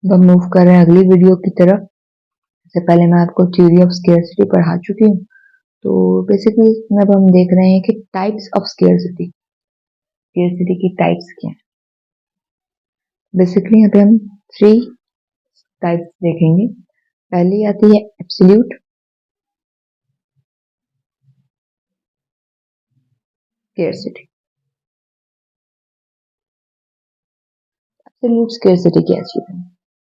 अब हम मूव कर रहे हैं अगली वीडियो की तरफ। इससे पहले मैं आपको थ्योरी ऑफ स्केर्सिटी पढ़ा चुकी हूँ। तो बेसिकली अब हम देख रहे हैं कि टाइप्स ऑफ स्केर्सिटी, स्केर्सिटी की टाइप्स क्या है। बेसिकली यहाँ पे हम 3 टाइप्स देखेंगे। पहली आती है एब्सोल्यूट स्केर्सिटी। एब्सोल्यूट स्केर्सिटी क्या चीज है?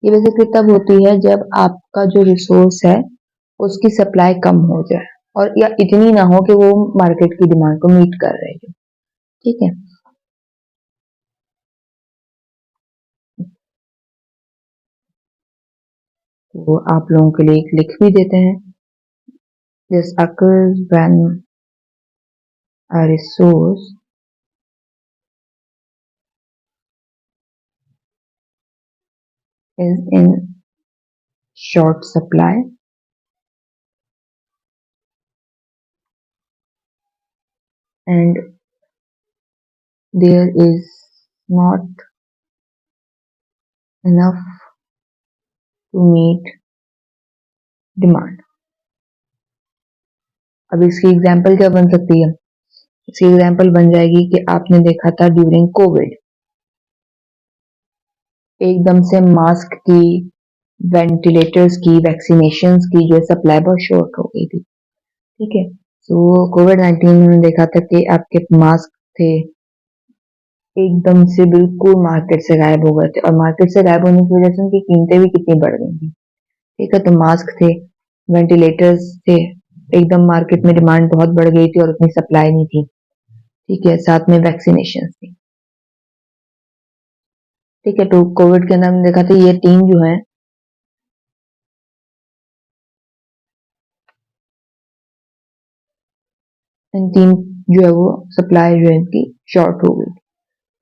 ये बेसिकली तब होती है जब आपका जो रिसोर्स है उसकी सप्लाई कम हो जाए और या इतनी ना हो कि वो मार्केट की डिमांड को मीट कर रही हो। ठीक है, तो आप लोगों के लिए एक लिख भी देते हैं। This occurs when a resource is in short supply and there is not enough to meet demand। अब इसकी एग्जांपल क्या बन सकती है? इसकी एग्जांपल बन जाएगी कि आपने देखा था ड्यूरिंग कोविड एकदम से मास्क की, वेंटिलेटर्स की, वैक्सीनेशंस की जो सप्लाई बहुत शॉर्ट हो गई थी। ठीक है, तो कोविड-19 में देखा था कि आपके मास्क थे एकदम से बिल्कुल मार्केट से गायब हो गए थे और मार्केट से गायब होने की वजह से उनकी कीमतें भी कितनी बढ़ गई थी। ठीक है, तो मास्क थे, वेंटिलेटर्स थे, एकदम मार्केट में डिमांड बहुत बढ़ गई थी और उतनी सप्लाई नहीं थी। ठीक है, साथ में वैक्सीनेशन थी। ठीक है, तो कोविड के अंदर हमने देखा था ये 3 जो है इन 3 जो है वो सप्लाई जो है इनकी शॉर्ट हो गई।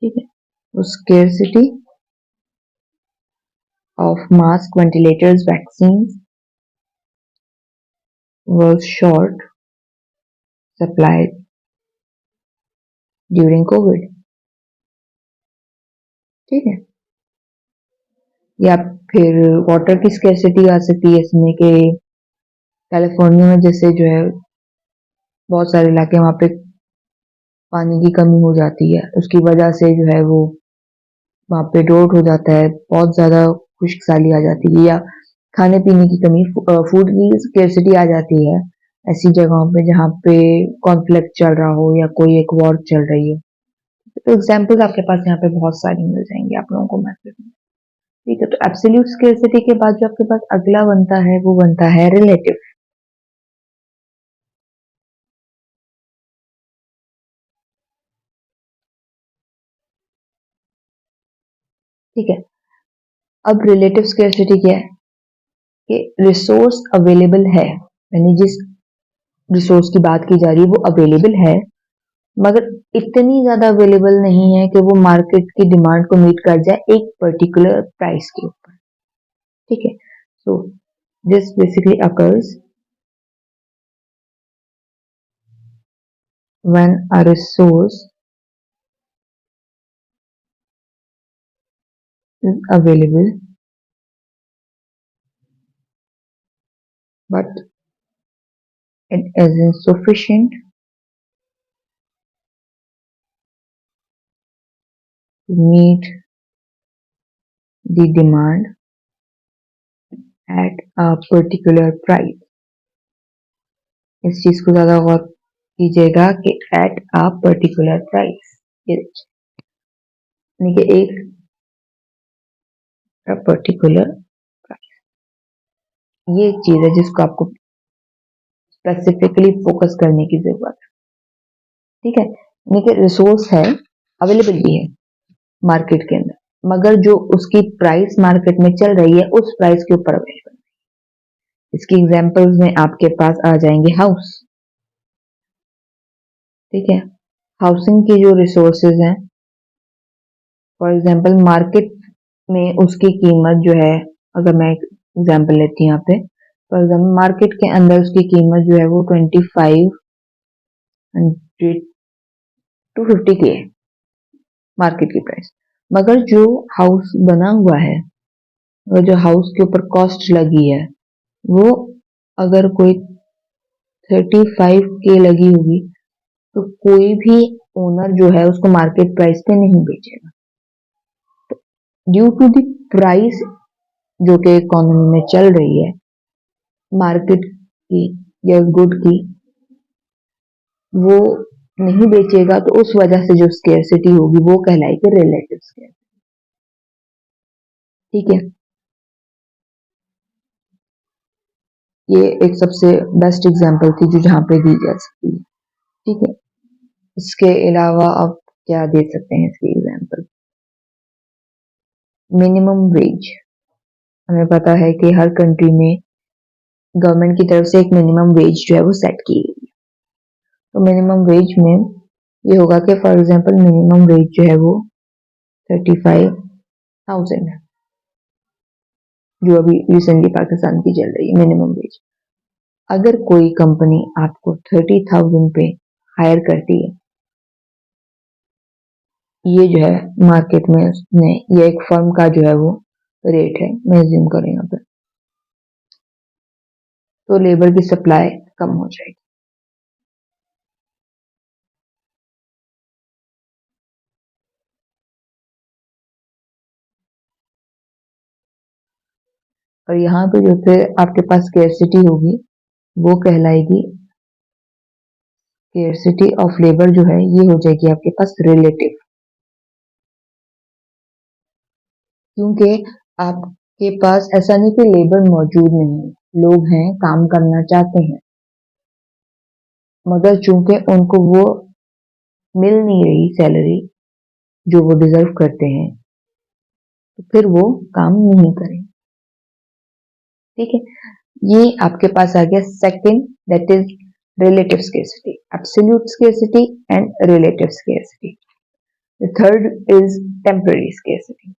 ठीक है, तो scarcity of mask, ventilators, vaccines was short supply during COVID। ठीक है, या फिर वाटर की स्केर्सिटी आ सकती है इसमें कि कैलिफोर्निया में जैसे जो है बहुत सारे इलाके वहाँ पे पानी की कमी हो जाती है, उसकी वजह से जो है वो वहाँ पे ड्राउट हो जाता है, बहुत ज़्यादा खुश्क-साली आ जाती है या खाने पीने की कमी, फूड की स्केर्सिटी आ जाती है ऐसी जगहों पे जहाँ पे कॉन्फ्लिक्ट चल रहा हो या कोई एक वॉर चल रही हो। तो एग्जाम्पल्स आपके पास यहाँ पे बहुत सारी मिल जाएंगी आप लोगों को मैसेज में। ठीक है, तो एब्सोल्यूट स्केर्सिटी के बाद जो आपके पास अगला बनता है वो बनता है रिलेटिव। ठीक है, अब रिलेटिव स्केर्सिटी क्या है कि रिसोर्स अवेलेबल है, यानी जिस रिसोर्स की बात की जा रही है वो अवेलेबल है मगर इतनी ज्यादा अवेलेबल नहीं है कि वो मार्केट की डिमांड को मीट कर जाए एक पर्टिकुलर प्राइस के ऊपर। ठीक है, so this basically occurs when a resource is available but it isn't sufficient to meet the demand at a particular price। इस चीज को ज्यादा गौर कीजिएगा कि at a particular price, यानी कि एक पर्टिकुलर प्राइस। ये एक चीज है जिसको आपको स्पेसिफिकली फोकस करने की जरूरत है। ठीक है, यानी कि रिसोर्स है, अवेलेबल भी है मार्केट के अंदर, मगर जो उसकी प्राइस मार्केट में चल रही है उस प्राइस के ऊपर अवेलेबल। इसकी एग्जांपल्स में आपके पास आ जाएंगे हाउस। ठीक है, हाउसिंग की जो रिसोर्सेज हैं, फॉर एग्जांपल मार्केट में उसकी कीमत जो है, अगर मैं एक एग्जांपल लेती हूँ यहाँ पे, फॉर एग्जांपल मार्केट के अंदर उसकी कीमत जो है वो 2500 टू 50 की है मार्केट की प्राइस, मगर जो हाउस बना हुआ है और जो हाउस के ऊपर कॉस्ट लगी है वो अगर कोई 35K लगी होगी तो कोई भी ओनर जो है उसको मार्केट प्राइस पे नहीं बेचेगा। ड्यू टू द प्राइस जो कि इकोनॉमी में चल रही है मार्केट की या गुड की, वो नहीं बेचेगा तो उस वजह से जो स्केर्सिटी होगी वो कहलाएगी रिलेटिव स्केर्सिटी। ठीक है, ये एक सबसे बेस्ट एग्जांपल थी जो जहां पे दी जा सकती है। ठीक है, इसके अलावा आप क्या दे सकते हैं इसकी एग्जांपल? मिनिमम वेज, हमें पता है कि हर कंट्री में गवर्नमेंट की तरफ से एक मिनिमम वेज जो है वो सेट की गई है। तो मिनिमम वेज में ये होगा कि फॉर एग्जांपल मिनिमम वेज जो है वो 35,000 है, जो अभी रिसेंटली पाकिस्तान की चल रही है मिनिमम वेज। अगर कोई कंपनी आपको 30,000 पे हायर करती है, ये जो है मार्केट में उसने ये एक फर्म का जो है वो रेट है, मैं अज्यूम करें यहाँ पे, तो लेबर की सप्लाई कम हो जाएगी। और यहाँ पे जो फिर आपके पास स्केर्सिटी होगी वो कहलाएगी स्केर्सिटी ऑफ लेबर, जो है ये हो जाएगी आपके पास रिलेटिव, क्योंकि आपके पास ऐसा नहीं कि लेबर मौजूद नहीं है, लोग हैं, काम करना चाहते हैं, मगर चूंकि उनको वो मिल नहीं रही सैलरी जो वो डिजर्व करते हैं, तो फिर वो काम नहीं करें। ठीक है, ये आपके पास आ गया second, that is relative scarcity, absolute scarcity and relative scarcity. The third is temporary scarcity.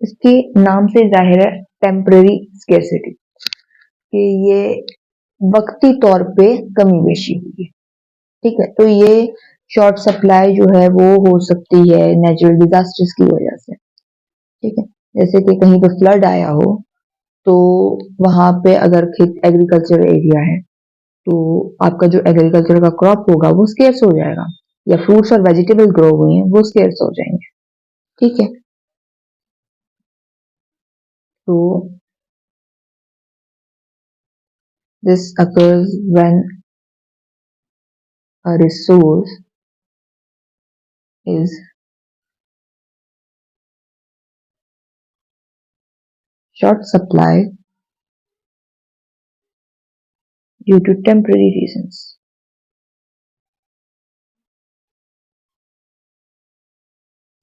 इसके नाम से जाहिर है टेम्पररी स्केर्सिटी कि ये वक्ती तौर पे कमी बेशी हुई है। ठीक है, तो ये शॉर्ट सप्लाई जो है वो हो सकती है नेचुरल डिजास्टर्स की वजह से। ठीक है, जैसे कि कहीं पे फ्लड आया हो तो वहां पे अगर खेत एग्रीकल्चर एरिया है तो आपका जो एग्रीकल्चर का क्रॉप होगा वो स्केर्स हो जाएगा, या फ्रूट्स और वेजिटेबल ग्रो हुए हैं वो स्केर्स हो जाएंगे। ठीक है, तो this occurs when a resource is short supply due to temporary reasons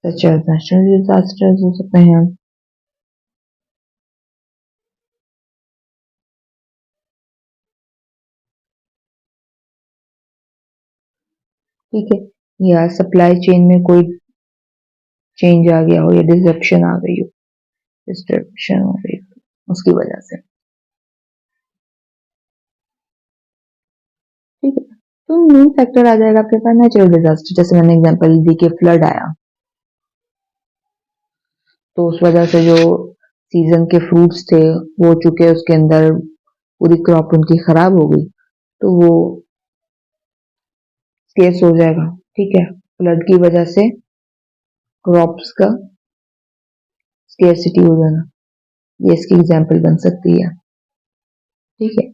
such as natural disasters हो सकते हैं, ठीक है, या सप्लाई चेन में कोई चेंज आ गया हो या डिसरप्शन आ गई हो, डिस्ट्रप्शन हो गई हो उसकी वजह से। ठीक है, तो मेन फैक्टर आ जाएगा आपके पास नेचुरल डिजास्टर, जैसे मैंने एग्जांपल दी कि फ्लड आया तो उस वजह से जो सीजन के फ्रूट्स थे वो चूंकि उसके अंदर पूरी क्रॉप उनकी खराब हो गई तो वो स्केर्स हो जाएगा। ठीक है, फ्लड की वजह से क्रॉप्स का स्केर्सिटी हो जाना, ये इसकी एग्जांपल बन सकती है। ठीक है,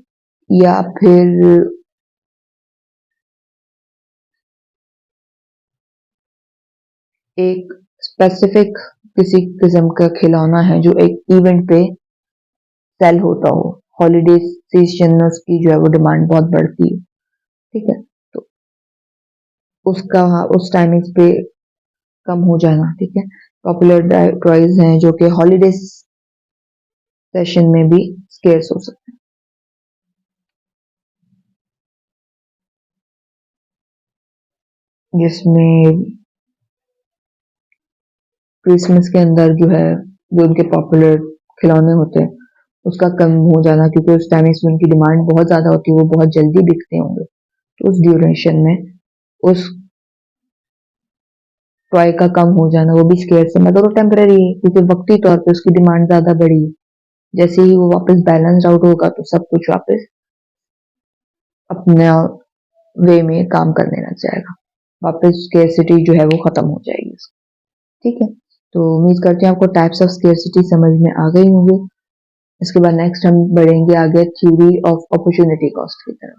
या फिर एक स्पेसिफिक किसी किस्म का खिलौना है जो एक इवेंट पे सेल होता हो, हॉलीडे सीजन में उसकी जो है वो डिमांड बहुत बढ़ती है। ठीक है, तो उसका उस टाइमिंग्स पे कम हो जाना। ठीक है, पॉपुलर टॉयज हैं जो कि हॉलीडे सेशन में भी स्केर्स हो सकते हैं, जिसमें क्रिसमस के अंदर जो है जो उनके पॉपुलर खिलौने होते हैं उसका कम हो जाना, क्योंकि उस टाइम इसमें उनकी डिमांड बहुत ज्यादा होती है, वो बहुत जल्दी बिकते होंगे। तो उस ड्यूरेशन में उस टॉय का कम हो जाना वो भी स्केयर से, मगर वो टेम्पररी है क्योंकि वक्ती तौर पे उसकी डिमांड ज्यादा बढ़ी है। जैसे ही वो वापस बैलेंस आउट होगा तो सब कुछ वापस अपने वे में काम करने लग जाएगा, वापस स्केर्सिटी जो है वो खत्म हो जाएगी। ठीक है, तो उम्मीद करते हैं आपको टाइप्स ऑफ स्केर्सिटी समझ में आ गई होंगी। इसके बाद नेक्स्ट हम बढ़ेंगे आगे थ्योरी ऑफ अपॉर्चुनिटी कॉस्ट की तरफ।